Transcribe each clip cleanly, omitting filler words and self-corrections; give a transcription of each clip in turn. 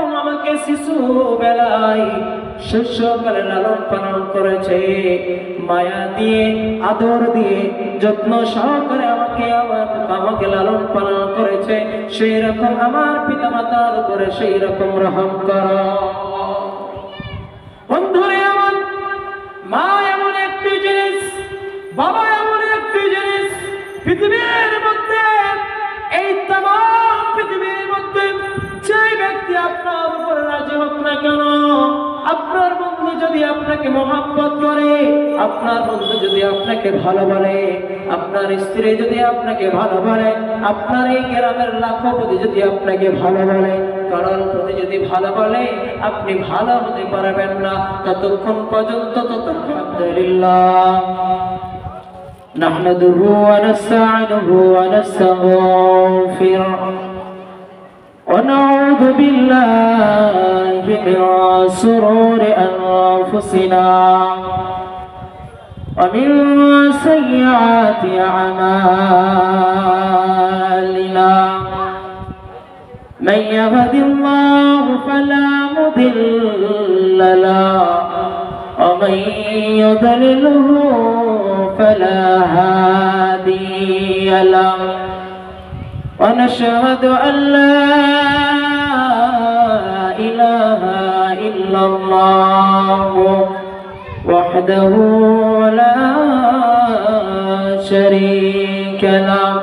যেরকম আমাকে শিশু বেলায় শৈশবকালে লালন পালন করেছে, মায়া দিয়ে আদর দিয়ে যত্ন সহকারে আমাকে লালন পালন করেছে, সেই রকম আমার পিতামাতার উপরে সেই রকম রহম করো। বন্ধুরে আমার, মা এমন একটি জিনিস, বাবা এমন একটি জিনিস, পৃথিবীর মধ্যে, এই তামাম পৃথিবীর মধ্যে যে ব্যক্তি আপনার উপর রাজি হোক না কেন, আপনার বন্ধু যদি আপনাকে মহব্বত করে, আপনার বন্ধু যদি আপনাকে ভালো বলে, আপনার স্ত্রী যদি আপনাকে ভালো বলে, আপনার এই গ্রামের লাখপতি যদি আপনাকে ভালো বলে, কারোর প্রতি যদি ভালো বলে, আপনি ভালো হতে পারবেন না ততক্ষণ পর্যন্ত। আলহামদুলিল্লাহ নাহমাদুহু ওয়া নাস্তাঈনুহু ওয়া নাস্তাগফিরুহ ওয়া নাউযু বিল্লাহি মিন শুরুরি আনফুসিনা ওয়া মিন সাইয়্যাতি আমালিনা। من يهد الله فلا مضل له ومن يضلله فلا هادي له ونشهد أن لا إله إلا الله وحده لا شريك له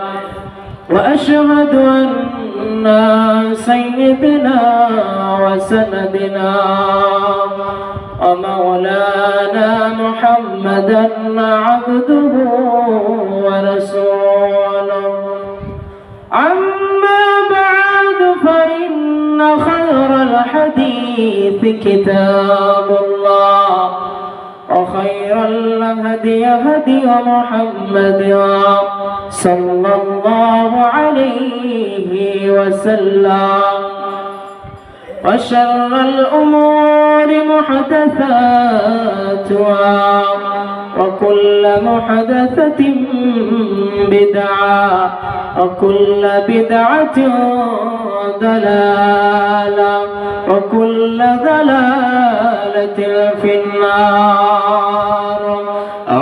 وأشهد أن سيدنا وسندنا ومولانا محمدا عبده ورسوله. أما بعد فإن خير الحديث كتاب الله وخير الهدي هدي محمد صلى الله عليه وسلم وشر الأمور محدثاتها وكل محدثة بدعة وكل بدعة ضلالة وكل ضلالة في النار.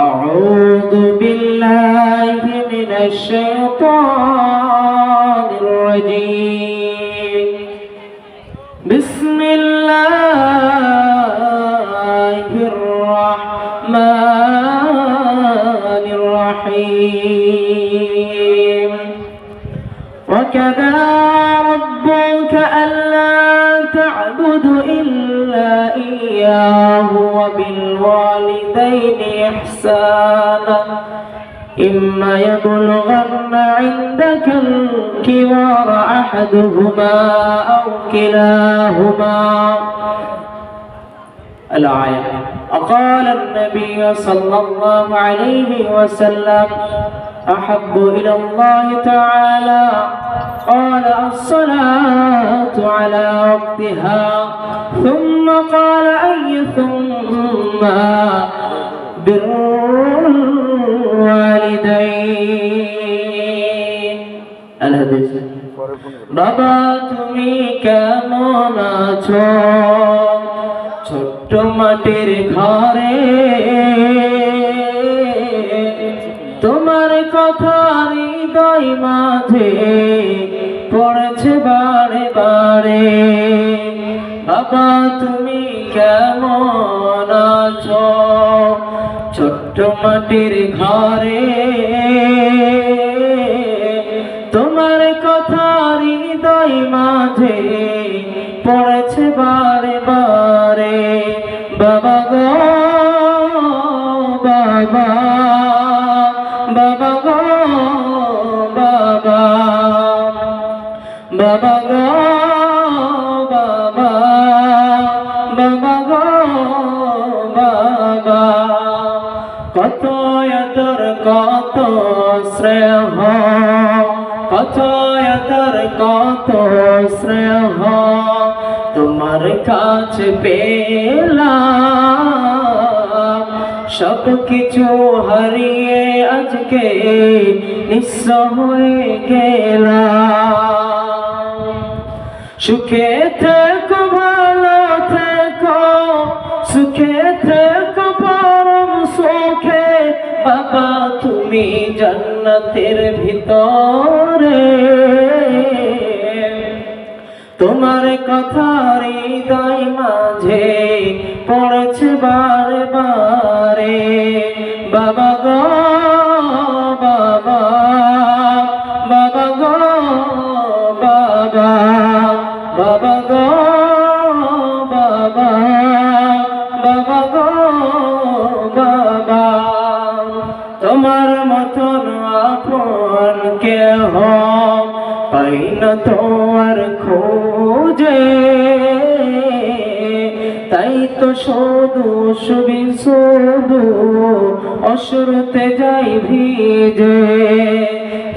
أعوذ بالله من الشيطان الرجيم. بسم الله الرحمن الرحيم. وكذا ربك ألا تعبدوا إلا إياه وبالوالدين إحسانا إما يبلغن عندك الكبر أحدهما أو كلاهما. الآية. وقال النبي صلى الله عليه وسلم أحب إلى الله تعالى قال الصلاة على وقتها ثم قال أي ثم بر الوالدين. الحديث. বাবা তুমি কেমন আছো ছোট্ট মাটির ঘরে, তোমার কথা হৃদয় মাঝে পড়েছে বারে বারে। বাবা তুমি কেমন আছো ছোট্ট মাটির ঘরে, তোমার কথা হৃদয় মাঝে পড়েছে বারে বারে। বাবা গো বাবা, বাবা গো বাবা, বাবা গো বাবা, বাবা গো বাবা। কত আদর কত স্নেহ, কত আদর কত স্নেহ তোমার কাছে পেলাম, সব কিছু হারিয়ে আজকে নিঃস্ব হয়ে গেলাম। সুখে থেকো ভালো থেকো, সুখে থেকো পরম সুখে, বাবা তুমি জান্নাতের ভিতরে। তোমার কথা হৃদয় মাঝে পড়ছে বারে বারে, বাবা গো বাবা, বাবা গো বাবা, বাবা গো বাবা, বাবা গো বাবা। তোমার মতন আপন কেহ পাই না তোমার খোঁজে, তাই তো শুধু শুধু শুধু অশ্রুতে যাই ভিজে।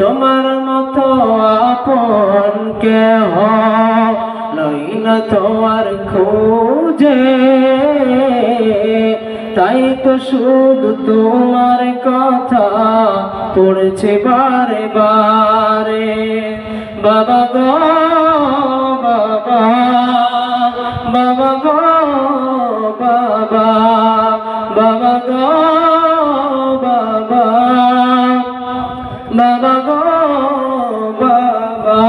তোমার মতো আপন কেহ নই না তোমার খোঁজে, তাই তো শুধু তোমার কথা পড়ছে বারে বারে, বাবা গো বাবা, বাবা গো বাবা, বাবা গো বাবা, বাবা গো বাবা।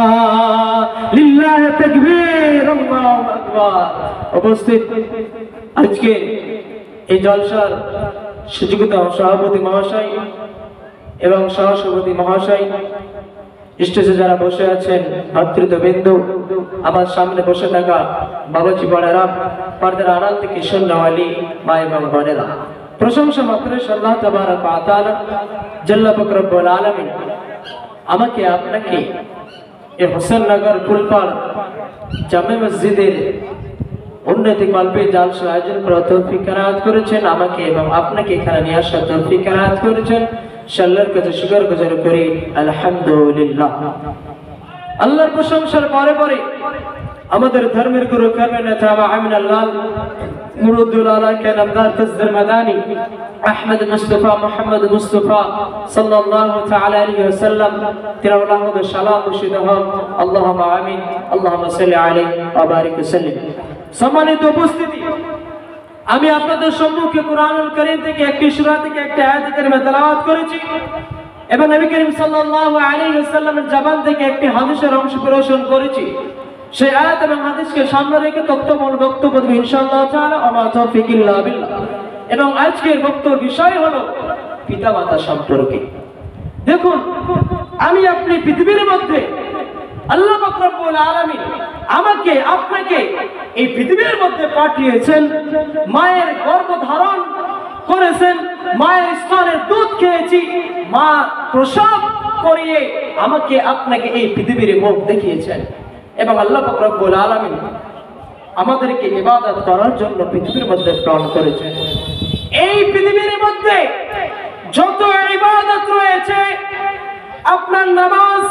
লিল্লাহি তাকবীর, আল্লাহু আকবার। উপস্থিত আজকে এই জলসার সুযোগ্য সভাপতি মহাশয় এবং সহসভাপতি মহাশয়, স্টেজে যারা বসে আছেন ভাতৃবৃন্দ, আমার সামনে বসে থাকা বাবাজি বড়েরা, পর্দার আড়াল থেকে সুন্নাওয়ালি মা এবং বোনেরা, প্রশংসা মাত্র আল্লাহ তাবারক ওয়া তাআলা জাল্লা পাক রব্বুল আলামিন আমাকে আপনাকে এই হোসেননগর কুলপাড় জামে মসজিদের উন্নতি কল্পে জালসা আয়োজন করার তৌফিক এনায়েত করেছেন। আমাকে এবং আপনাকে এখানে নিয়ে আসার তৌফিক এনায়েত করেছেন। আল্লাহর কাছে শুকর গুজার করি, আলহামদুলিল্লাহ। আল্লাহর প্রশংসার পরে পরে আমাদের ধর্মের গুরু কর্মে নেতা আমিন আল্লাহ মুরুদুল আলাকে নামদার তসদির মাদানী আহমদ মুস্তাফা মুহাম্মদ মুস্তাফা সাল্লাল্লাহু তাআলা আলাইহি ওয়াসাল্লাম তিরাউলাহু সালাম মুর্শিদ হক, আল্লাহুম্মা আমিন, আল্লাহুম্মা সাল্লি আলাইহি ওয়া বারিক ওয়াসাল্লিম। সম্মানিত উপস্থিতি, আমি আপনাদের সম্মুখে কুরআনুল কারীম থেকে একটি সূরা থেকে একটা আয়াত কারিমা তেলাওয়াত করেছি এবং নবী করিম সাল্লাল্লাহু আলাইহি ওয়াসাল্লামের জবান থেকে একটি হাদিসের অংশ পরিবেশন করেছি। সেই আয়াত এবং হাদিসকে সামনে রেখে বক্তব্য দেব ইনশাআল্লাহ তাআলা, আমা তাওফীক ইল্লা বিল্লাহ। এবং আজকের বক্তব্য বিষয় হলো পিতামাতা সম্পর্কে। দেখুন, আমি আপনি পৃথিবীর মধ্যে আল্লাহ পাক রব্বুল আলামিন আমাকে আপনাকে এই পৃথিবীর মধ্যে পাঠিয়েছেন, মায়ের গর্ভ ধারণ করেছেন, মায়ের স্তনের দুধ খেয়েছি, মা প্রসব করিয়ে আমাকে আপনাকে এই পৃথিবীর মুখ দেখিয়েছেন। এবং আল্লাহ পাক রব্বুল আলামিন আমাদেরকে ইবাদত করার জন্য পৃথিবীর মধ্যে প্রেরণ করেছেন। এই পৃথিবীর মধ্যে যত ইবাদত রয়েছে, আপনার নামাজ,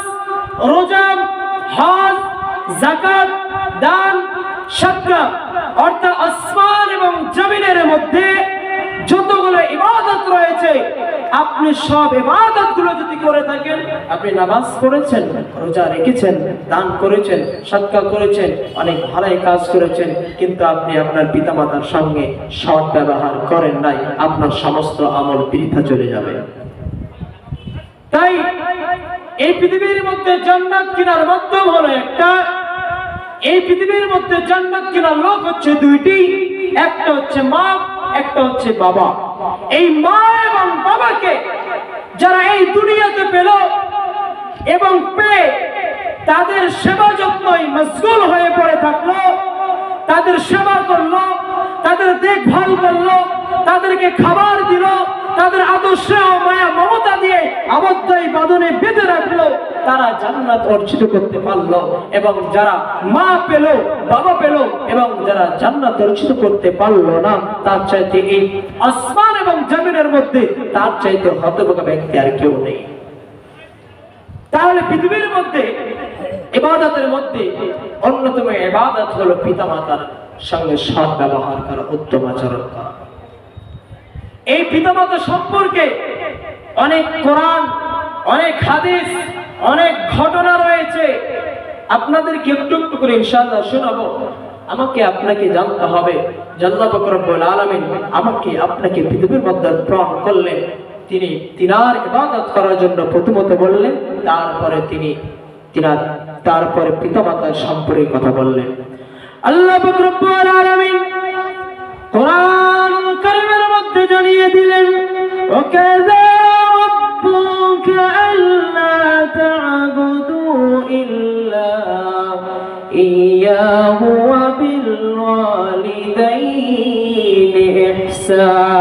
রোজা, হজ, যাকাত, দান, সাদকা, অর্থাৎ আসমান এবং জমিনের মধ্যে যতগুলো ইবাদত রয়েছে, আপনি সব ইবাদতগুলো যদি করে থাকেন, আপনি নামাজ পড়েছেন, রোজা রেখেছেন, দান করেছেন, সাদকা করেছেন, অনেক ভালোই কাজ করেছেন, কিন্তু আপনি আপনার পিতামাতার সঙ্গে সৎ ব্যবহার করেন নাই, আপনার সমস্ত আমল বৃথা চলে যাবে। তাই এই পৃথিবীর মধ্যে জান্নাত কেনার মাধ্যম হলো একটা, এই পৃথিবীর মধ্যে জান্নাত কেনার লোক হচ্ছে দুইটি, একটা হচ্ছে মা, একটা হচ্ছে বাবা। এই মা এবং বাবাকে যারা এই দুনিয়াতে পেল এবং পেয়ে তাদের সেবা যত্নই মশগুল হয়ে পড়ে থাকলো, তাদের সেবা করলো, তাদের দেখভাল করলো, তাদেরকে খাবার দিল, তাদের আদর্শ মায়া মমতা দিয়ে আবদ্ধই বাঁধনে বেঁধে রাখলো, তারা জান্নাত অর্জিত করতে পারলো। এবং যারা মা পেল, বাবা পেল এবং যারা জান্নাত অর্জিত করতে পারলো না, তার চাইতে এই আসমান এবং জমিনের মধ্যে তার চাইতে হতভাগা ব্যক্তি আর কেউ নেই। তাহলে পৃথিবীর মধ্যে ইবাদতের মধ্যে অন্যতম ইবাদত হলো পিতামাতার সঙ্গে সৎ ব্যবহার করা, উত্তম আচরণ করা। এই পিতামাতা সম্পর্কে অনেক কোরআন, অনেক হাদিস, অনেক ঘটনা রয়েছে। আপনাদেরকে একটু একটু করে ইনশাআল্লাহ শোনাবো। আমাকে আপনাকে জানতে হবে যে আল্লাহ পাক রব্বুল আলামিন আমাকে আপনাকে পৃথিবীর মধ্যে প্রেরণ করলেন, তিনি তিনার ইবাদত করার জন্য প্রথমত বললেন, তারপরে পিতামাতার সম্পর্কে কথা বললেন। আল্লাহ পাক রব্বুল আলামিন কোরআন কারীমের মধ্যে জানিয়ে দিলেন, ওয়াকাযা রাব্বুকা আল্লা তা'বুদু ইল্লা ইয়্যাহু ওয়া বিল ওয়ালিদাইনি ইহসানা।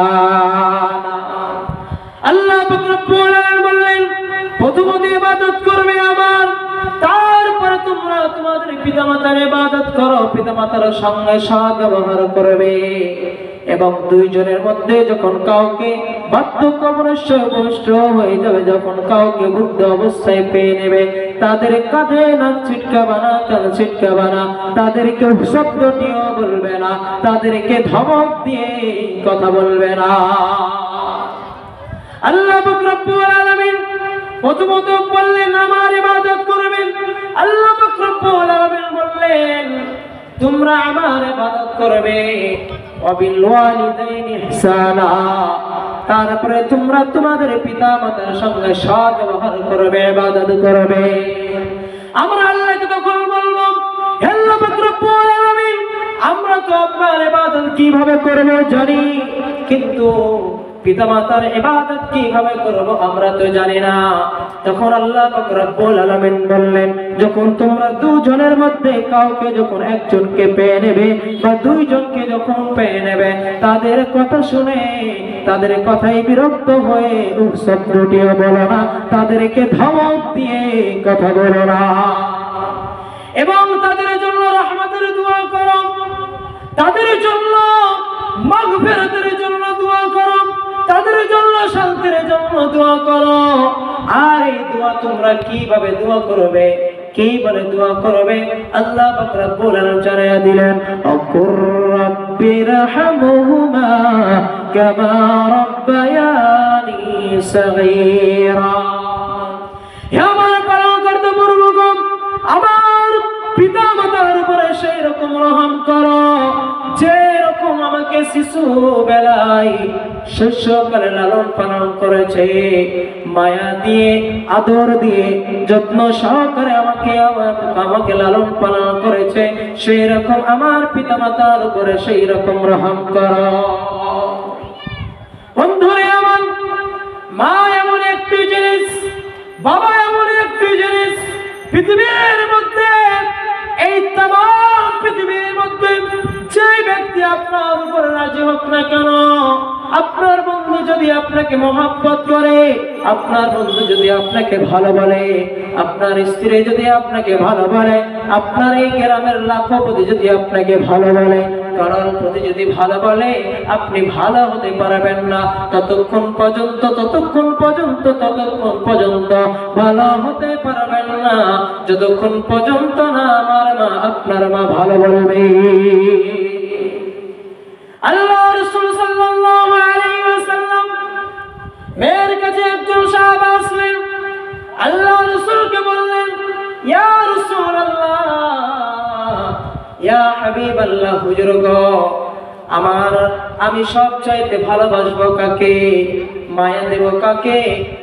আল্লাহ পাক রব্বুল আলামিন বললেন, প্রথমত ইবাদত করবে আমার, তারপরে তোমরা তোমাদের পিতামাতার ইবাদত করো, পিতামাতার সঙ্গে সৎ ব্যবহার করবে। এবং দুইজনের মধ্যে যখন কাউকে বার্ধক্যপ্রাপ্ত হয়ে যাবে, যখন কাউকে বৃদ্ধ অবস্থায় পেয়ে নেবে, তাদের কাঁধে নাক ছিটকাবে না, কান ছিটকাবে না, তাদেরকে শব্দ দিয়েও বলবে না, তাদেরকে ধমক দিয়ে কথা বলবে না। আল্লাহ পাক রব্বুল আলামিন প্রথমত বললেন আমার ইবাদত করবেন। আল্লাহ পাক রব্বুল আলামিন বললেন তোমরা আমার ইবাদত করবে, ওয়াবিল ওয়ালিদাইনি ইহসানা, তারপরে তোমরা তোমাদের পিতামাতার সঙ্গে সৎ ব্যবহার করবে, ইবাদত করবে। আমরা আল্লাহকে তখন বলবো, হে আল্লাহ পাক রব্বুল আলামিন, আমরা তো আপনার ইবাদত কিভাবে করব জানি, কিন্তু পিতামাতার ইবাদত কিভাবে করব আমরা তো জানি না। তখন আল্লাহ পাক রব্বুল আলামিন বললেন, যখন তোমরা দুজনের মধ্যে কাউকে যখন একজনকে পেয়ে নেবে বা দুইজনকে যখন পেয়ে নেবে, তাদের কথা শুনে তাদের কথাই বিরক্ত হয়ে শব্দটিও বলো না, তাদেরকে ধমক দিয়ে কথা বলো না। এবং তাদের জন্য রহমতের দোয়া করো, তাদের জন্য মাগফিরাতের জন্য দোয়া করো, তাদের জন্য শান্তির জন্য দোয়া করো। আর এই দোয়া তোমরা কিভাবে দোয়া করবে, কি বলে দোয়া করবে, আল্লাহ পাক রব্বুল আলামিন জানিয়ে দিলেন, আকুর রাব্বিরহামহুমা কামা রাব্বায়ানি সগীরা। হে আমার পালনকর্তা প্রভু, আমার পিতামাতার উপরে সেই রকম রহম করো যে রকম আমাকে শিশু বেলায় শৈশবকালে লালন পালন করেছে, মায়া দিয়ে আদর দিয়ে যত্ন সহকারে আমাকে লালন পালন করেছে, সেই রকম আমার পিতামাতার উপরে সেই রকম রহম করো। বন্ধুরে আমার, মা এমন একটি জিনিস, বাবা এমন একটি জিনিস, পৃথিবীর মধ্যে, এই तमाम পৃথিবীর মধ্যে যে ব্যক্তি আপনার উপর রাজি হোক না কেন, আপনার বন্ধু যদি আপনাকে মহব্বত করে, আপনার বন্ধু যদি আপনাকে ভালো বলে, আপনার স্ত্রী যদি আপনাকে ভালো বলে, আপনার এই গ্রামের লাখপতি যদি আপনাকে ভালো বলে, কারোর প্রতি যদি ভালো বলে, আপনি ভালো হতে পারবেন না ততক্ষণ পর্যন্ত ভালো হতে পারবেন না যতক্ষণ পর্যন্ত না আমার মা আপনার মা ভালো বলবে। আল্লাহ রাসূল সাল্লাল্লাহু আলাইহি ওয়াসাল্লাম মেয়ের কাছে একজন সাহাবা আসলেন, আল্লাহ রাসূলকে বললেন, ইয়া রাসূলুল্লাহ, ইয়া হাবিবাল্লাহ, হুজুর গো, আমি সবচাইতে ভালোবাসবো কাকে, মায়া দেব কাকে,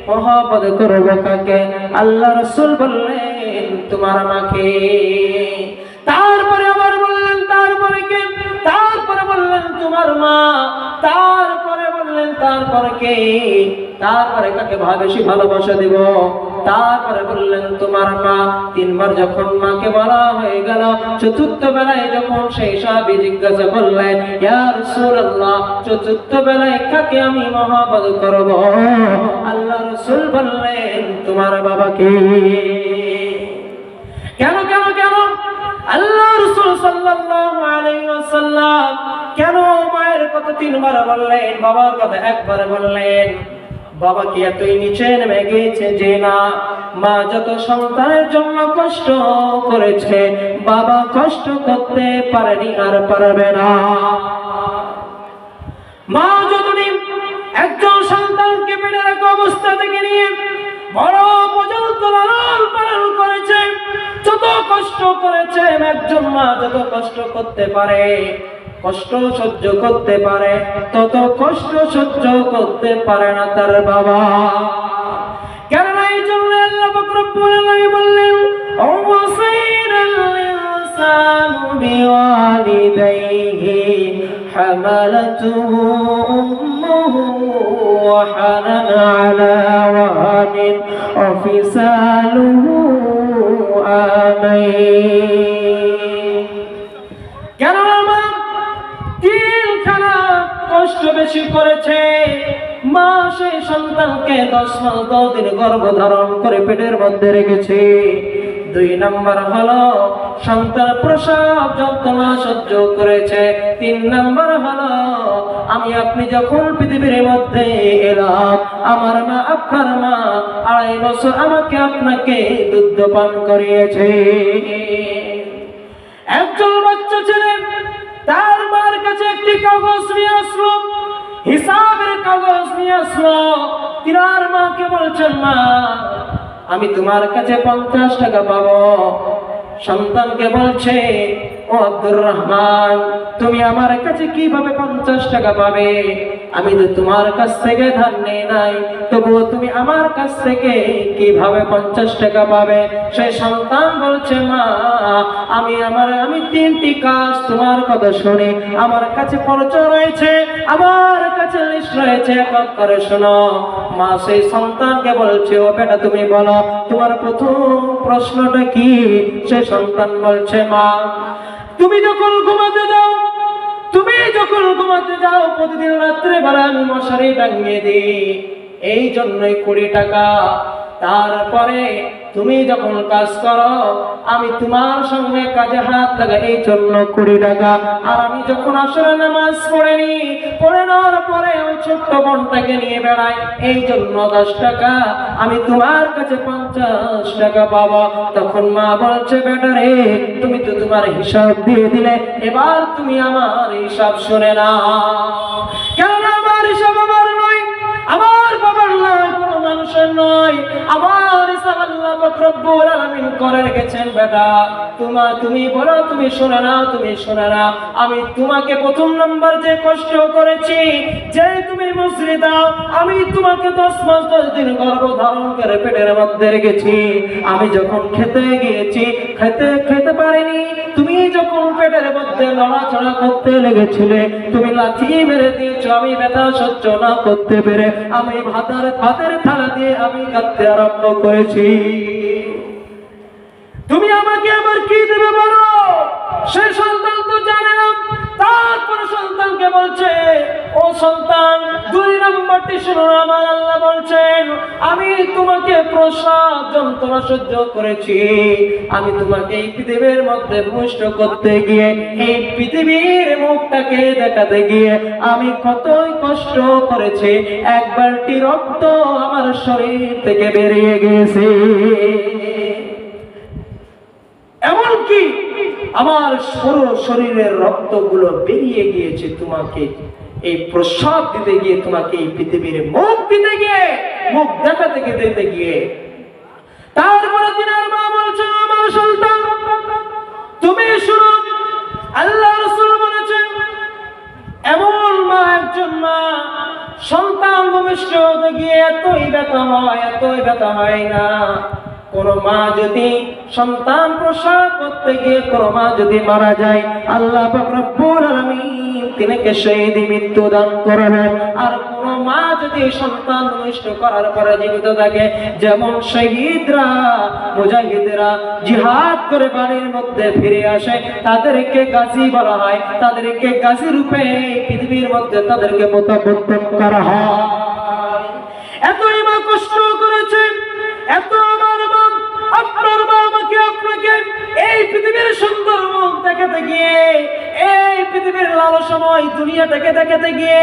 মহব্বত করব কাকে? আল্লাহ রাসূল বললেন তোমার মাকে। তারপরে আবার বললেন তারপরে কে? তারপরে বললেন তোমার মা। তারপরে বললেন তারপরে কে? তারপরে কাকে বেশি ভালোবাসা দেব? তারপরে বললেন তোমার মা। তিনবার যখন মাকে বলা হয়ে গেল, চতুর্থ বেলায় যখন সেই সাহাবী জিজ্ঞাসা করলেন, ইয়া রাসূলুল্লাহ, চতুর্থ বেলায় কাকে আমি মহব্বত করব? আল্লাহ রাসূল বললেন তোমার বাবাকে। কেন কেন কেন? আল্লাহ রাসূল সাল্লাল্লাহু আলাইহি ওয়াসাল্লাম কেন মায়ের কথা তিনবার বললেন, বাবার কথা একবার বললেন? বাবা কি এতই নিচে নেমে গিয়েছে যে না, মা যত সন্তানের জন্য কষ্ট করেছে বাবা কষ্ট করতে পারেনি আর পারবে না। মা যতদিন একজন সন্তানকে পেটে রাখা অবস্থা থেকে নিয়ে বড় পর্যন্ত লালন পালন করেছে, যত কষ্ট করেছে, একজন মা যত কষ্ট করতে পারে, কষ্ট সহ্য করতে পারে, তত কষ্ট সহ্য করতে পারে না তার বাবা। কেননা এই জন্য আল্লাহ পাক রব্বুল আলামিন বললেন, ওয়াসাইনাল ইনসানু বিওয়ালিদাইহি হামালাতুহু উম্মুহু ওয়াহানান আলা ওয়াহানিন ওয়া ফিসালুহু আমাইন। কেননা মা তিলখানা কষ্ট বেশি করেছে। মা সেই সন্তানকে 10 মাস 10 দিন গর্ভধারণ করে পেটের মধ্যে রেখেছে। 2 নাম্বার হলো সন্তান প্রসব যন্ত্রণা সহ্য করেছে। 3 নাম্বার হলো আমি আপনি যখন পৃথিবীর মধ্যে এলাম, আমার মা আপনার মা 2.5 বছর আমাকে আপনাকে দুধ পান করিয়েছে। একজন বাচ্চা ছেলে তার মার কাছে একটি কাগজ নিয়ে আসলো, হিসাবের কাগজ নিয়ে আসলো। তিনার মাকে বলছেন, মা আমি তোমার কাছে 50 টাকা পাবো। সন্তানকে বলছে, ও আব্দুর রহমান, তুমি আমার কাছে কিভাবে 50 টাকা পাবে? আমি তো তোমার কাছ থেকে ধার নেই নাই, তবুও তুমি আমার কাছ থেকে কিভাবে 50 টাকা পাবে? সেই সন্তান বলছে, মা আমি 3টি কাজ তোমার কথা শুনে আমার কাছে পরিচয় রয়েছে, আমার কাছে লিস্ট রয়েছে, এক এক করে শোনো। মা সেই সন্তানকে বলছে, ও বেটা তুমি বলো তোমার প্রথম প্রশ্নটা কি? সেই সন্তান বলছে, মা তুমি যখন ঘুমাতে যাও প্রতিদিন রাত্রে বেলা আমি মশারি টাঙিয়ে দিই, এই জন্যই 20 টাকা। তারপরে তুমি যখন কাজ করো আমি তোমার সঙ্গে কাজে হাত লাগাই, এই জন্য 20 টাকা। আর আমি যখন আসরে নামাজ পড়ে নেওয়ার পরে ওই ছোট্ট বোনটাকে নিয়ে বেড়াই, এই জন্য 10 টাকা। আমি তোমার কাছে 50 টাকা পাবো। তখন মা বলছে, বেটা রে তুমি তো তোমার হিসাব দিয়ে দিলে, এবার তুমি আমার হিসাব শুনে নাও। কেন আমার হিসাব আমার নয়, আমার বাবার নয়, কোনো মানুষের নয়, আমার হিসাব আল্লাহ পাক রব্বুল আলামিন করে রেখেছেন। বেটা তুমি বলো, তুমি শুনে নাও, তুমি শুনে নাও। আমি তোমাকে 1 নাম্বার যে কষ্ট করেছি, যে তুমি মুসরি দাও, আমি তোমাকে 10 মাস 10 দিন গর্ভধারণ করে পেটের মধ্যে রেখেছি। আমি যখন খেতে গিয়েছি, খেতে পারিনি, তুমি যখন পেটের মধ্যে নড়াচড়া করতে লেগেছিলে, তুমি লাথি মেরে দিয়েছো। আমি ব্যথা সহ্য না করতে পেরে আমি ভাতের থালা দিয়ে আমি কাঁদতে আরম্ভ করেছি। তুমি আমাকে আবার কি দেবে বলো? সে সন্তান তো জানে না। তারপরে সন্তানকে বলছে, ও সন্তান 2 নম্বরটি শুনো, আমার আল্লাহ বলছেন, আমি তোমাকে প্রসব যন্ত্রণা সহ্য করেছি। আমি তোমাকে এই পৃথিবীর মধ্যে পুষ্ট করতে গিয়ে, এই পৃথিবীর মুখটাকে দেখাতে গিয়ে আমি কতই কষ্ট করেছি। 1 বালতি রক্ত আমার শরীর থেকে বেরিয়ে গেছে, এমনকি আমার পুরো শরীরের রক্তগুলো বেরিয়ে গিয়েছে তোমাকে এই প্রসব দিতে গিয়ে, তোমাকে এই পৃথিবীর মুখ দিতে গিয়ে, মুখ দেখাতে দিতে গিয়ে। তারপরে তিনার মা বলছে, আমার সন্তান তুমি শুনো, আল্লাহ রাসূল বলেছেন, এমন মা একজন মা সন্তান ভূমিষ্ঠ হতে গিয়ে এতই ব্যথা হয় না। কোন মা যদি সন্তান প্রসব করতে গিয়ে কোন মা যদি মারা যায়, আল্লাহ পাক রব্বুল আলামিন তিনাকে শহীদি মৃত্যু দান করবেন। আর কোন মা যদি সন্তান নষ্ট করার পরে জীবিত থাকে, যেমন শহীদরা মুজাহিদরা জিহাদ করে বাড়ির মধ্যে ফিরে আসে, তাদেরকে গাজী বলা হয়, তাদেরকে গাজী রূপে পৃথিবীর মধ্যে তাদেরকে প্রত্যাবর্তন করা হয়। এতই মা কষ্ট করেছেন, এত আমার মা, আপনার মা আমাকে আপনাকে এই পৃথিবীর সুন্দর মুখ দেখাতে গিয়ে, এই পৃথিবীর লালসময় দুনিয়াটাকে দেখাতে গিয়ে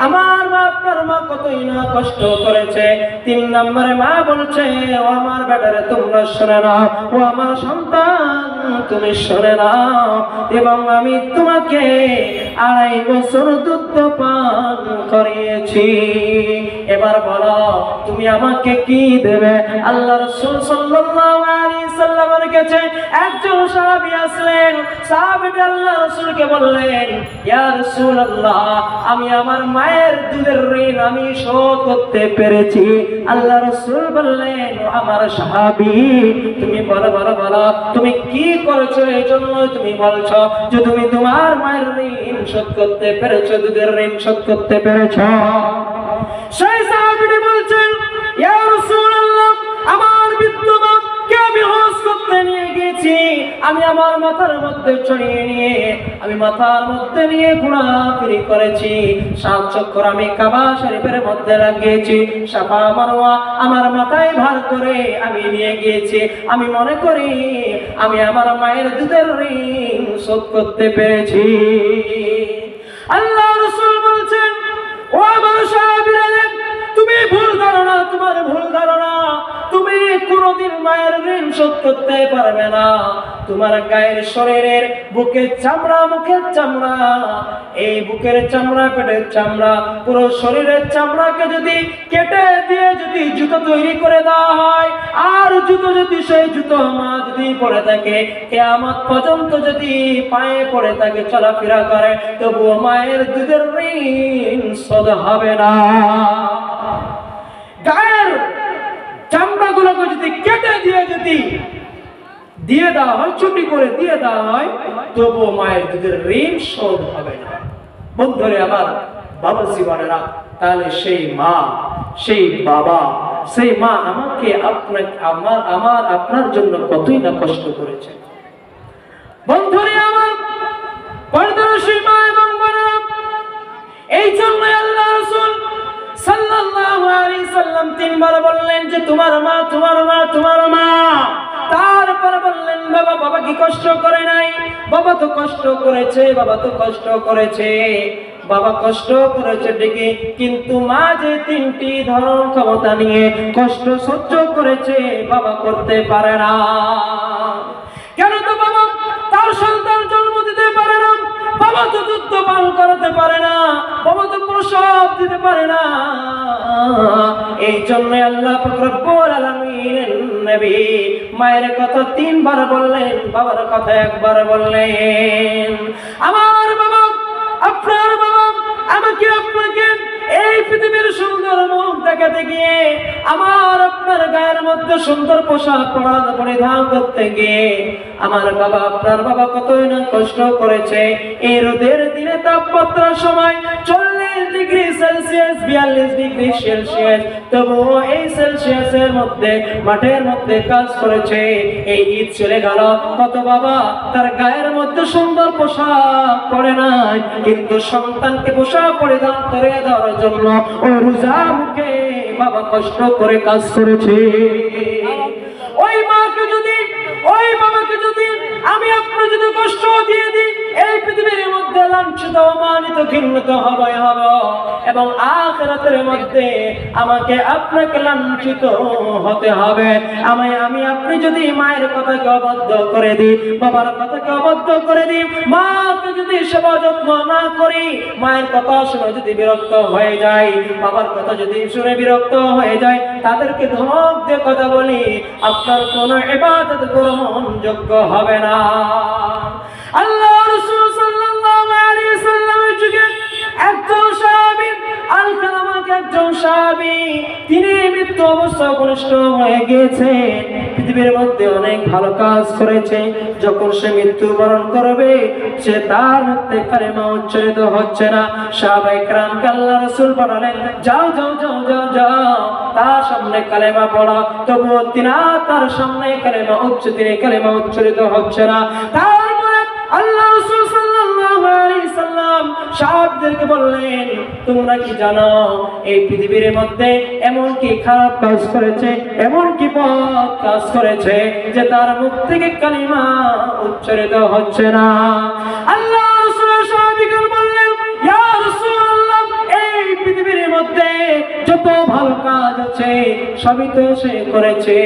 আমার মা আপনার মা কতই না কষ্ট করেছে। 3 নম্বরে মা বলছে, ও আমার বেটারে তোমরা শুনে নাও, ও আমার সন্তান তুমি শুনে নাও, এবং আমি তোমাকে 2.5 বছর দুধ পান করিয়েছি। এবার বলো তুমি আমাকে কি দেবে? আল্লাহ রাসূল সাল্লাল্লাহু আলাইহি সাল্লামের কাছে একজন সাহাবী আসলেন। সাহাবীটা আল্লাহর রাসূলকে বললেন, ইয়া রাসূলুল্লাহ, আমি আমার মায়ের দুধের ঋণ আমি শোধ করতে পেরেছি। আল্লাহর রাসূল বললেন, আমার সাহাবী, তুমি বলো বলো বলো, তুমি কি করেছো? এই জন্য তুমি বলছো যে তুমি তোমার মায়ের ঋণ শোধ করতে পেরেছো, দুধের ঋণ শোধ করতে পেরেছো। সেই সাহাবীটি বলছেন, ইয়া রাসূলুল্লাহ, আমার বিদ্যমানকে আমি হজ করতে নিয়ে গেছি। আমি আমার মাথার মধ্যে চড়িয়ে নিয়ে আমি মাথার মধ্যে নিয়ে ঘোরাফেরি করেছি। 7 চক্কর আমি কাবা শরীফের মধ্যে লাগিয়েছি। সাফা মারওয়া আমার মাথায় ভার করে আমি নিয়ে গিয়েছি। আমি মনে করি আমি আমার মায়ের দুধের ঋণ শোধ করতে পেরেছি। আল্লাহ রাসূল বলছেন, ও আমার সাহাবীরা, তুমি ভুল ধারণা, তোমার ভুল ধারণা। তুমি কোনোদিন মায়ের ঋণ শোধ করতে পারবে না। তোমার গায়ের শরীরের বুকের চামড়া, মুখের চামড়া, এই বুকের চামড়া, পেটের চামড়া, পুরো শরীরের চামড়াকে যদি কেটে দিয়ে যদি জুতো তৈরি করে দেওয়া হয়, আর জুতো যদি সেই জুতো মা যদি পড়ে থাকে, কিয়ামত পর্যন্ত যদি পায়ে পড়ে থাকে, চলাফেরা করে, তবুও মায়ের দুধের ঋণ শোধ হবে না। গায়ের চামড়াগুলোকে যদি কেটে দিয়ে যদি দিয়ে দেওয়া হয়, ছুটি করে দিয়ে দেওয়া হয়, তবুও মায়ের দুধের ঋণ শোধ হবে না। বন্ধুরে আমার, বাবা জীবনেরা, তাহলে সেই মা, সেই বাবা, সেই মা আমাকে আপনার জন্য কতই না কষ্ট করেছে। বন্ধুরে আমার, পর্দানশী মা এবং বোনেরা, এই জন্য আল্লাহ রাসূল সাল্লাল্লাহু আলাইহি সাল্লাম 3 বার বললেন যে তোমার মা, তোমার মা, তোমার মা। তারপর বললেন, বাবা, বাবা কি কষ্ট করে নাই? বাবা তো কষ্ট করেছে, বাবা তো কষ্ট করেছে, বাবা কষ্ট করেছে ঠিকই, কিন্তু মা যে 3টি ধরন ক্ষমতা নিয়ে কষ্ট সহ্য করেছে, বাবা করতে পারে না। কেন? তো বাবা তার সন্তান জন্ম দিতে পারে না, বাবা তো দুধ পান করাতে পারে না, বাবা তো প্রসব দিতে পারে না। এই জন্য আল্লাহ পাক রব্বুল আলামিনের নবী মায়ের কথা 3 বার বললেন, বাবার কথা 1 বার বললেন। আমার বাবা, আপনার বাবা আমাকে আপনাকে এই পৃথিবীর সুন্দর মুখ দেখাতে গিয়ে, আমার আপনার গায়ের মধ্যে সুন্দর পোশাক পরিধান করতে গিয়ে আমার বাবা, আপনার বাবা কতই না কষ্ট করেছে। এই রোদের দিনে তাপমাত্রার সময় 40 ডিগ্রি সেলসিয়াস, 42 ডিগ্রি সেলসিয়াস, তবুও এই সেলসিয়াসের মধ্যে মাঠের মধ্যে কাজ করেছে। এই ঈদ চলে গেল, কত বাবা তার গায়ের মধ্যে সুন্দর পোশাক পরে নাই, কিন্তু সন্তানকে পোশাক পরিধান করে দেওয়ার জন্য ওই রোজা মুখে বাবা কষ্ট করে কাজ করেছে। ওই মাকে যদি, ওই বাবাকে যদি আমি আপনি যদি কষ্ট দিয়ে দিই, এই পৃথিবীর মধ্যে লাঞ্ছিত, অমানিত, ঘৃণিত হবে এবং আখিরাতের মধ্যে আমাকে আপনাকে লাঞ্ছিত হতে হবে। আমি আপনি যদি মায়ের কথাকে অবাধ্য করে দিই, বাবার কথাকে অবাধ্য করে দিই, মাকে যদি সেবা যত্ন না করি, মায়ের কথা শুনে যদি বিরক্ত হয়ে যায়, বাবার কথা যদি শুনে বিরক্ত হয়ে যায়, তাদেরকে ধমক দিয়ে কথা বলি, আপনার কোনো ইবাদত গ্রহণযোগ্য হবে না। আল্লাহ রাসূল সাল্লাল্লাহু আলাইহি সাল্লামের যুগে একজন সাহাবী, আল-কালামাকে একজন সাহাবী, তিনি মৃত্যু অবস্থা কনিষ্ঠ হয়ে গিয়েছেন। পৃথিবীর মধ্যে অনেক ভালো কাজ করেছে, যখন সে মৃত্যুবরণ করবে, সে তার মধ্যে কালেমা উচ্চারিত হচ্ছে না। সাহাবায়ে কেরামকে আল্লাহ রাসূল বললেন, যাও যাও যাও যাও যাও, তার সামনে কালেমা পড়া, তবুও তার সামনে কালেমা উচ্চারিত হচ্ছে না। তারপরে আল্লাহ রাসূল সাল্লাল্লাহু আলাইহি সাল্লাম সাহাবীদেরকে বললেন, তোমরা কি জানো এই পৃথিবীর মধ্যে এমন কি খারাপ কাজ করেছে, এমন কি পাপ কাজ করেছে যে তার মুখ থেকে কালিমা উচ্চারিত হচ্ছে না? আল্লাহ রাসূল সাহাবীগণ বললেন, ইয়া রাসূলুল্লাহ, এই পৃথিবীর মধ্যে যত ভালো কাজ আছে সবই তো সে করেছে।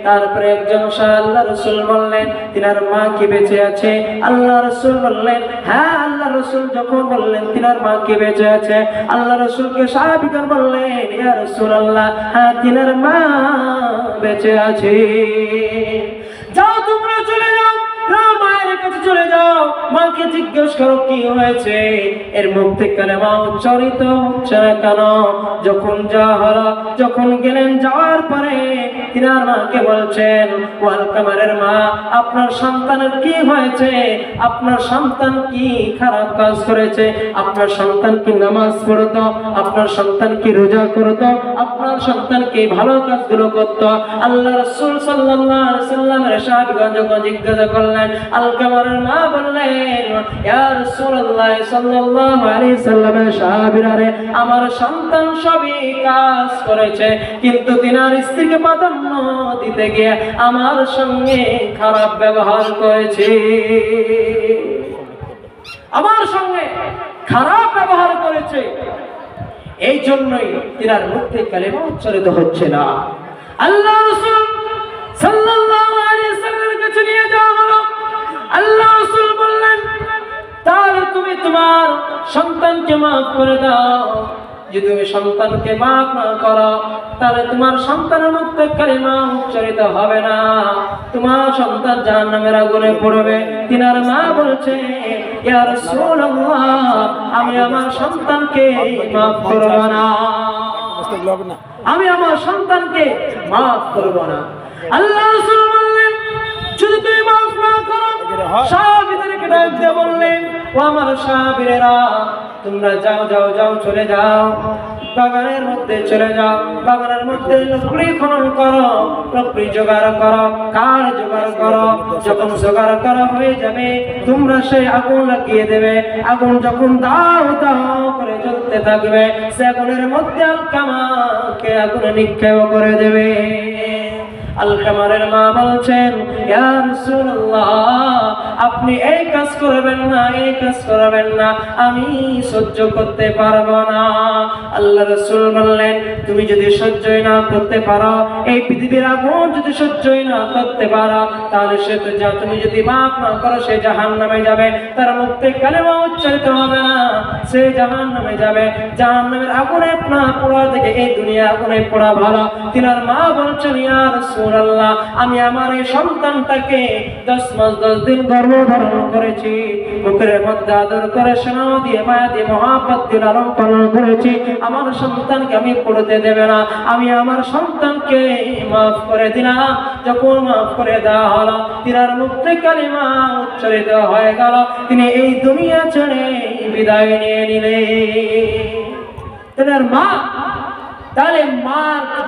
তারপরে একজন আল্লাহ রাসূল বললেন, তিনার মা কি বেঁচে আছে? আল্লাহ রাসূল বললেন, হ্যাঁ। আল্লাহ রাসূল যখন বললেন তিনার মা কি বেঁচে আছে, আল্লাহ রাসূলকে সাহাবীগণ বললেন, ইয়া রাসূলুল্লাহ, হ্যাঁ, তিনার মা বেঁচে আছে। চলে যাও, মাকে জিজ্ঞেস করো কি হয়েছে, এর মুখ থেকে কালেমা উচ্চারিত হচ্ছে না কেন? যখন যা হলো, যখন গেলেন, যাওয়ার পরে তিনার মাকে বলছেন, ও আলকামারের মা, আপনার সন্তানের কি হয়েছে? আপনার সন্তান কি খারাপ কাজ করেছে? আপনার সন্তান কি নামাজ পড়তো? আপনার সন্তান কি রোজা করতো? আপনার সন্তান কি ভালো কাজগুলো করতো? আল্লাহ রাসূল সাল্লাল্লাহু আলাইহি ওয়াসাল্লামের সাহাবীগণ যখন জিজ্ঞাসা করলেন, আলকামারের মা বললেন, ইয়া রাসূলুল্লাহ সাল্লাল্লাহু আলাইহি ওয়াসাল্লামের সাহাবীরা রে, আমার সন্তান সবই কাজ করেছে, কিন্তু তিনার স্ত্রীকে প্রাধান্য দিতে গিয়ে আমার সঙ্গে খারাপ ব্যবহার করেছে, আমার সঙ্গে খারাপ ব্যবহার করেছে, এই জন্যই তিনার মুখ থেকে কালেমা উচ্চারিত হচ্ছে না। আল্লাহ রাসূল সাল্লাল্লাহু আলাইহি ওয়াসাল্লামের কাছে নিয়ে যাওয়া হলো। আল্লাহ রাসূল বললেন, তাহলে তুমি তোমার সন্তানকে maaf করে দাও। যদি তুমি সন্তানকে maaf না করো, তাহলে তোমার সন্তানের মুখ থেকে কালেমা উচ্চারিত হবে না, তোমার সন্তান জাহান্নামের আগুনে পড়বে। তিনার মা বলছে, ইয়া রাসূলুল্লাহ, আমি আমার সন্তানকে maaf করব না, আমি আমার সন্তানকে maaf করব না। আল্লাহ রাসূল বললেন, যদি তুমি maaf না করো, সাহাবীদেরকে ডাক দিয়ে বললেন, ও আমার সাহাবীরা, তোমরা যাও যাও যাও, চলে যাও, বাগানের মধ্যে চলে যাও, বাগানের মধ্যে লকড়ি খনন করো, লকড়ি জোগাড় করো, কাঠ জোগাড় করো। যখন জোগাড় করা হয়ে যাবে, তোমরা সেই আগুন লাগিয়ে দেবে। আগুন যখন দাও দাও করে জ্বলতে থাকবে, সে আগুনের মধ্যে আলকামাকে আগুনে নিক্ষেপ করে দেবে। আলকামারের মা বলছেন, ইয়া রাসূলুল্লাহ, আপনি এই কাজ করবেন না, এই কাজ করবেন না, আমি সহ্য করতে পারবো না। আল্লাহ রাসূল বললেন, তুমি যদি সহ্যই না করতে পারো, এই পৃথিবীর আগুন যদি সহ্যই না করতে পারো, তাহলে সে তো যা, তুমি যদি maaf না করো, সে জাহান্নামে যাবে, তার মুখ থেকে কালেমা উচ্চারিত হবে না, সে জাহান্নামে যাবে। জাহান্নামের আগুনে না পোড়া থেকে এই দুনিয়া আগুনে পোড়া ভালো। তিনার মা বলছেন, ইয়া রাসূলুল্লাহ, আমি আমার এই সন্তানটাকে 10 মাস 10 দিন গর্ভধারণ করেছি, বুকের মধ্যে আদর করে স্নেহ দিয়ে মায়া দিয়ে মহব্বত দিয়ে লালন পালন করেছি, আমার সন্তানকে আমি পড়তে দেবে না, আমি আমার সন্তানকে maaf করে দিলাম। যখন maaf করে দেওয়া হলো, তিনার মুখ থেকে কালিমা উচ্চারিত হয়ে গেল, তিনি এই দুনিয়া ছেড়ে বিদায় নিয়ে নিলেন। তিনার মা, তাহলে মা,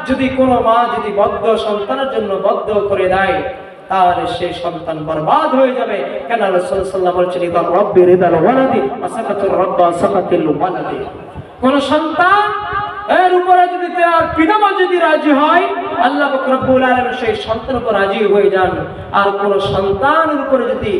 যদি কোনো মা যদি বদ্ধ সন্তানের জন্য বদ্ধ করে দেয়, তাহলে সেই সন্তান বরবাদ হয়ে যাবে। কেন রাসূল সাল্লাল্লাহু আলাইহি ওয়াসাল্লাম বলেছেন, ইদা রাব্বি রিদাল ওয়ালাদি আসাকাতুর রাব্বা সাকাতিল ওয়ালাদি। কোন সন্তান এর উপরে যদি তার পিতামা যদি রাজি হয়, আল্লাহ পাক রব্বুল আলামিন সেই সন্তানের উপর রাজি হয়ে যান। আর কোন সন্তানের উপরে যদি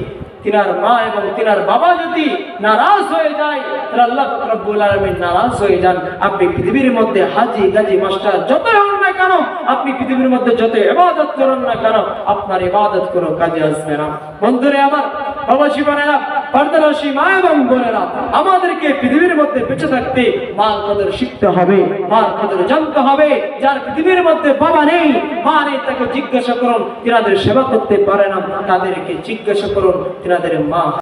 তিনার মা এবং তিনার বাবা যদি নারাজ হয়ে যায়, তাহলে আল্লাহ পাক রব্বুল আলামিন নারাজ হয়ে যান। আপনি পৃথিবীর মধ্যে হাজি গাজী মাস্টার যতই হন না কেন, আপনি পৃথিবীর মধ্যে যত ইবাদত করেন না কেন, আপনার ইবাদত কোনো কাজে আসবে না। বন্ধুরা আমার, প্রবাসী বোনেরা, পর্দানশী মা এবং বোনেরা, আমাদেরকে পৃথিবীর মধ্যে বেঁচে থাকতে মার কদর শিখতে হবে, মার কদর জানতে হবে। যার পৃথিবীর মধ্যে বাবা নেই, মা নেই, তাকে জিজ্ঞাসা করুন, তিনাদের সেবা করতে পারে না, তাদেরকে জিজ্ঞাসা করুন, তিনাদের মা